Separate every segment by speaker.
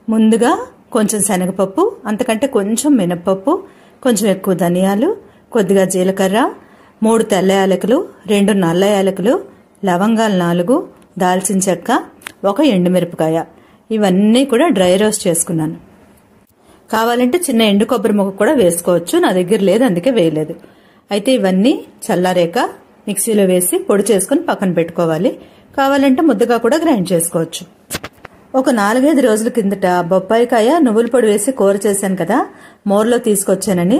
Speaker 1: ముందుగా కొంచెం శనగపప్పు, అంతకంటే కొంచెం మినపప్పు, కొంచెం ఎక్కువ ధనియాలు, కొద్దిగా జీలకర్ర, 3 తెల్ల యాలకులు, 2 నల్ల యాలకులు, లవంగాలు 4, దాల్చిన చెక్క, 1 ఎండుమిరపకాయ, ఇవన్నీ కూడా డ్రై రోస్ట్ చేసుకున్నాను. కావాలంటే చిన్న ఎండు కొబ్బరి ముక్క కూడా వేసుకోవచ్చు, నా దగ్గర లేదు అందుకే వేయలేదు. అయితే ఇవన్నీ చల్లారేక మిక్సీలో వేసి పొడి చేసుకుని పక్కన పెట్టుకోవాలి. కావాలంటే ముద్దగా కూడా గ్రైండ్ చేసుకోవచ్చు. ఒక 4-5 రోజుల కిందట బొప్పాయికాయ నువ్వుల పొడి వేసి కూర చేశాను కదా, మోర్లో తీసుకొచ్చానని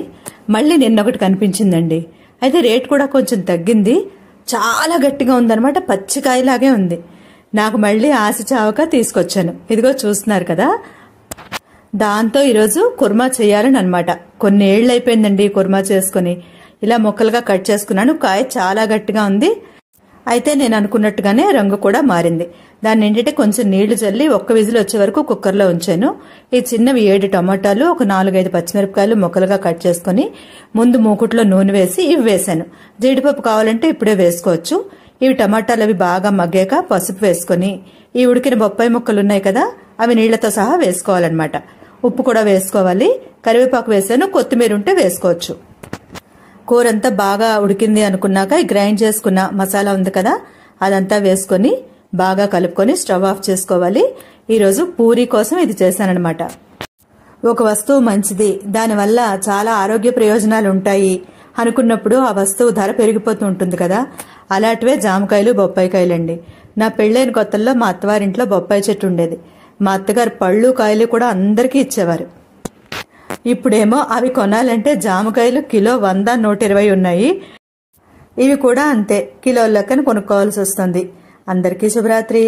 Speaker 1: మళ్ళీ నిన్నొకటి కనిపించిందండి. అయితే రేట్ కూడా కొంచెం తగ్గింది, చాలా గట్టిగా ఉందన్నమాట, పచ్చికాయలాగే ఉంది. నాకు మళ్ళీ ఆశ చావక తీసుకొచ్చాను. ఇదిగో చూస్తున్నారు కదా, దాంతో ఈరోజు కుర్మా చేయాలని అనమాట. కొన్ని ఏళ్ళు అయిపోయిందండి కుర్మా చేసుకుని. ఇలా ముక్కలుగా కట్ చేసుకున్నాను. కాయ చాలా గట్టిగా ఉంది. అయితే నేను అనుకున్నట్టుగానే రంగు కూడా మారింది. దాన్ని ఏంటంటే కొంచెం నీళ్లు చల్లి 1 విజిల్ వచ్చే వరకు కుక్కర్లో ఉంచాను. ఈ చిన్నవి 7 టమాటాలు, ఒక 4-5 పచ్చిమిరపకాయలు ముక్కలుగా కట్ చేసుకుని ముందు మూకుట్లో నూనె వేసి ఇవి వేశాను. జీడిపప్పు కావాలంటే ఇప్పుడే వేసుకోవచ్చు. ఇవి టమాటాలు అవి బాగా మగ్గాక పసుపు వేసుకుని ఈ ఉడికిన బొప్పాయి ముక్కలు ఉన్నాయి కదా, అవి నీళ్లతో సహా వేసుకోవాలన్నమాట. ఉప్పు కూడా వేసుకోవాలి. కరివేపాకు వేసాను, కొత్తిమీర ఉంటే వేసుకోవచ్చు. కూరంతా బాగా ఉడికింది అనుకున్నాక ఈ గ్రైండ్ చేసుకున్న మసాలా ఉంది కదా, అదంతా వేసుకొని బాగా కలుపుకొని స్టవ్ ఆఫ్ చేసుకోవాలి. ఈరోజు పూరీ కోసం ఇది చేశానన్నమాట. ఒక వస్తువు మంచిది, దానివల్ల చాలా ఆరోగ్య ప్రయోజనాలు ఉంటాయి అనుకున్నప్పుడు ఆ వస్తువు ధర పెరిగిపోతూ ఉంటుంది కదా, అలాంటివే జామకాయలు, బొప్పాయికాయలండి. నా పెళ్లైన కొత్తల్లో మా అత్తవారింట్లో బొప్పాయి చెట్టు ఉండేది. మా అత్తగారు పళ్ళు కాయలు కూడా అందరికీ ఇచ్చేవారు. ఇప్పుడేమో అవి కొనాలంటే జామకాయలు కిలో 100-120 ఉన్నాయి. ఇవి కూడా అంతే, కిలో లెక్కన కొనుక్కోవాల్సి వస్తుంది. అందరికీ శుభరాత్రి.